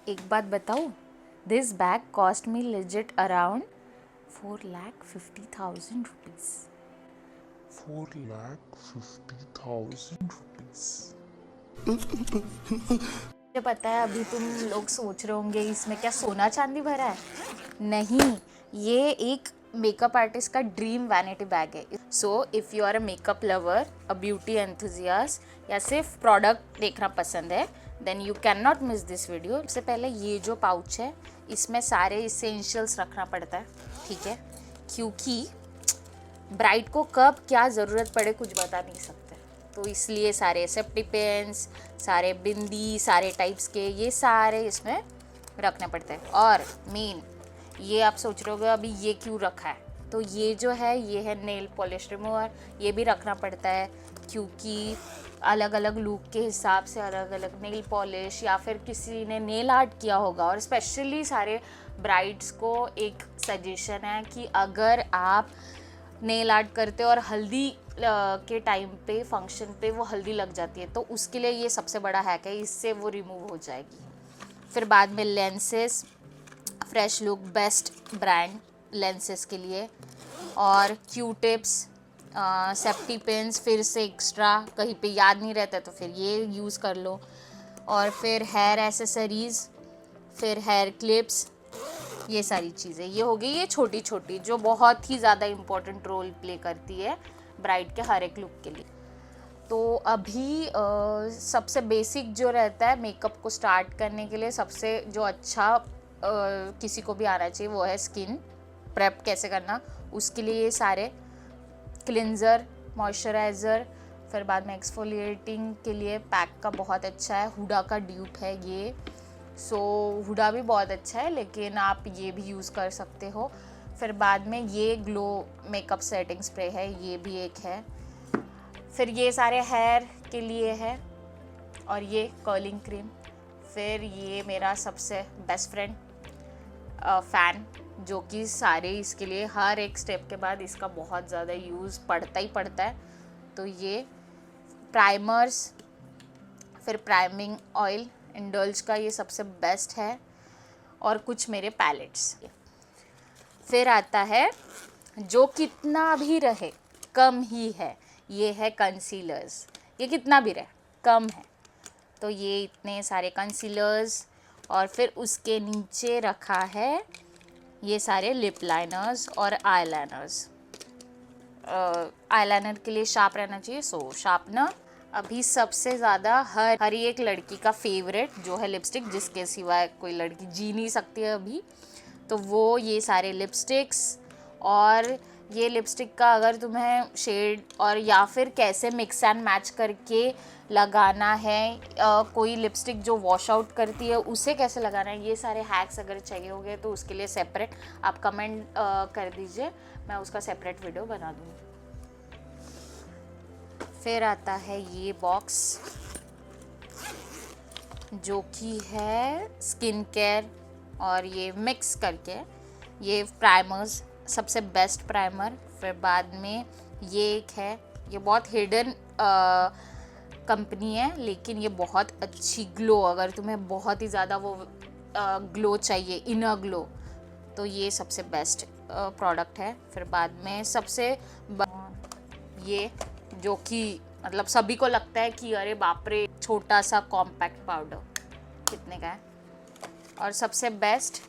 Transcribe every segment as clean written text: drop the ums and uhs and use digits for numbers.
एक बात बताऊँ, this bag cost me legit around 4,50,000 rupees. 4,50,000 rupees. मुझे पता है अभी तुम लोग सोच रहे होंगे इसमें क्या सोना चांदी भरा है। नहीं, ये एक मेकअप आर्टिस्ट का ड्रीम वैनिटी बैग है। So if you are a makeup lover, a beauty enthusiast या सिर्फ प्रोडक्ट देखना पसंद है, then you can not miss this video. सबसे पहले ये जो पाउच है इसमें सारे इसेंशियल्स रखना पड़ता है, ठीक है, क्योंकि ब्राइड को कब क्या ज़रूरत पड़े कुछ बता नहीं सकते। तो इसलिए सारे सेफ्टी पिन्स, सारे बिंदी, सारे टाइप्स के ये सारे इसमें रखने पड़ते हैं। और मेन ये आप सोच रहे होगे अभी ये क्यों रखा है, तो ये जो है ये है नेल पॉलिश रिमूवर। ये भी रखना पड़ता है क्योंकि अलग अलग लुक के हिसाब से अलग अलग नेल पॉलिश, या फिर किसी ने नेल आर्ट किया होगा। और स्पेशली सारे ब्राइड्स को एक सजेशन है कि अगर आप नेल आर्ट करते हो और हल्दी के टाइम पे फंक्शन पे वो हल्दी लग जाती है, तो उसके लिए ये सबसे बड़ा हैक है, इससे वो रिमूव हो जाएगी। फिर बाद में lenses, fresh look best brand lenses के लिए, और क्यू टिप्स, सेफ्टी पिन्स, फिर से एक्स्ट्रा कहीं पे याद नहीं रहता तो फिर ये यूज़ कर लो। और फिर हेयर एसेसरीज़, फिर हेयर क्लिप्स, ये सारी चीज़ें ये हो गई ये छोटी छोटी जो बहुत ही ज़्यादा इम्पोर्टेंट रोल प्ले करती है ब्राइड के हर एक लुक के लिए। तो अभी सबसे बेसिक जो रहता है मेकअप को स्टार्ट करने के लिए, सबसे जो अच्छा किसी को भी आना चाहिए वो है स्किन प्रेप कैसे करना। उसके लिए ये सारे क्लिंजर, मॉइस्चराइज़र, फिर बाद में एक्सफोलिएटिंग के लिए पैक का बहुत अच्छा है, हुडा का ड्यूप है ये। सो हुडा भी बहुत अच्छा है लेकिन आप ये भी यूज़ कर सकते हो। फिर बाद में ये ग्लो मेकअप सेटिंग स्प्रे है, ये भी एक है। फिर ये सारे हेयर के लिए है, और ये कर्लिंग क्रीम। फिर ये मेरा सबसे बेस्ट फ्रेंड फ़ैन, जो कि सारे इसके लिए हर एक स्टेप के बाद इसका बहुत ज़्यादा यूज़ पड़ता ही पड़ता है। तो ये प्राइमर्स, फिर प्राइमिंग ऑयल, इंडल्ज का ये सबसे बेस्ट है, और कुछ मेरे पैलेट्स। फिर आता है जो कितना भी रहे कम ही है, ये है कंसीलर्स। ये कितना भी रहे कम है, तो ये इतने सारे कंसीलर्स। और फिर उसके नीचे रखा है ये सारे लिप लाइनर्स और आईलाइनर्स। आईलाइनर के लिए शार्प रहना चाहिए, सो शार्पनर। अभी सबसे ज़्यादा हर एक लड़की का फेवरेट जो है लिपस्टिक, जिसके सिवाय कोई लड़की जी नहीं सकती है अभी, तो वो ये सारे लिपस्टिक्स। और ये लिपस्टिक का अगर तुम्हें शेड और या फिर कैसे मिक्स एंड मैच करके लगाना है, कोई लिपस्टिक जो वॉश आउट करती है उसे कैसे लगाना है, ये सारे हैक्स अगर चाहिए होंगे तो उसके लिए सेपरेट आप कमेंट कर दीजिए, मैं उसका सेपरेट वीडियो बना दूँगी। फिर आता है ये बॉक्स जो कि है स्किन केयर, और ये मिक्स करके ये प्राइमर्स, सबसे बेस्ट प्राइमर। फिर बाद में ये एक है, ये बहुत हिडन कंपनी है लेकिन ये बहुत अच्छी ग्लो, अगर तुम्हें बहुत ही ज़्यादा वो ग्लो चाहिए, इनर ग्लो, तो ये सबसे बेस्ट प्रोडक्ट है। फिर बाद में सबसे ये जो कि मतलब सभी को लगता है कि अरे बाप रे, छोटा सा कॉम्पैक्ट पाउडर कितने का है। और सबसे बेस्ट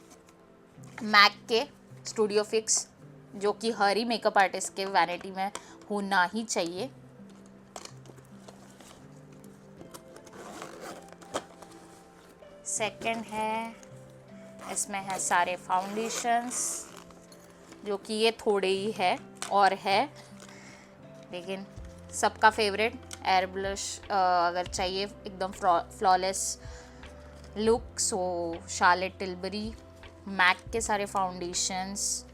मैक के स्टूडियो फिक्स, जो कि हर ही मेकअप आर्टिस्ट के वैनिटी में होना ही चाहिए। सेकंड है, इसमें है सारे फाउंडेशंस, जो कि ये थोड़े ही है और है, लेकिन सबका फेवरेट एयर ब्लश अगर चाहिए एकदम फ्लॉलेस लुक, सो शार्लेट टिल्बरी। मैक के सारे फाउंडेशंस,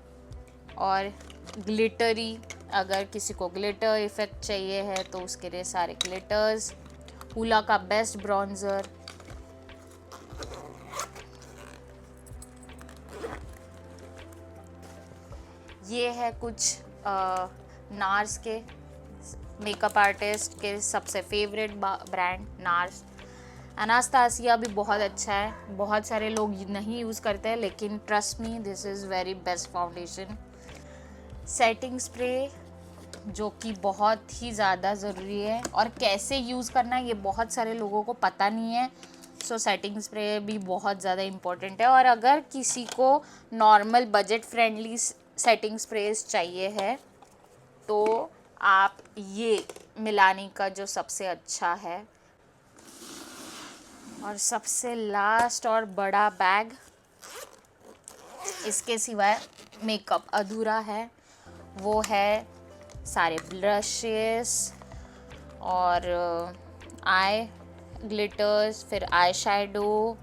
और ग्लिटरी, अगर किसी को ग्लिटर इफ़ेक्ट चाहिए है तो उसके लिए सारे ग्लिटर्स। हुला का बेस्ट ब्रॉन्ज़र, ये है कुछ नार्स के मेकअप आर्टिस्ट के सबसे फेवरेट ब्रांड नार्स। एनास्तासिया भी बहुत अच्छा है, बहुत सारे लोग नहीं यूज़ करते हैं, लेकिन trust me this is very best foundation. Setting spray जो कि बहुत ही ज़्यादा ज़रूरी है, और कैसे यूज़ करना है ये बहुत सारे लोगों को पता नहीं है। सो सेटिंग स्प्रे भी बहुत ज़्यादा इम्पोर्टेंट है। और अगर किसी को normal budget friendly setting sprays चाहिए है तो आप ये मिलानी का जो सबसे अच्छा है। और सबसे लास्ट और बड़ा बैग, इसके सिवाय मेकअप अधूरा है, वो है सारे ब्रशेस और आई ग्लिटर्स, फिर आई शैडो।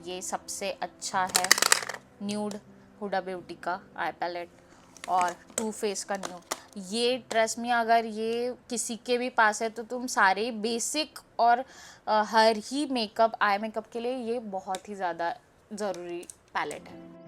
ये सबसे अच्छा है न्यूड हुडा ब्यूटी का आई पैलेट और टू फेस का न्यूड। ये ट्रस्ट में अगर ये किसी के भी पास है तो तुम सारे बेसिक और हर ही मेकअप आई मेकअप के लिए ये बहुत ही ज़्यादा ज़रूरी पैलेट है।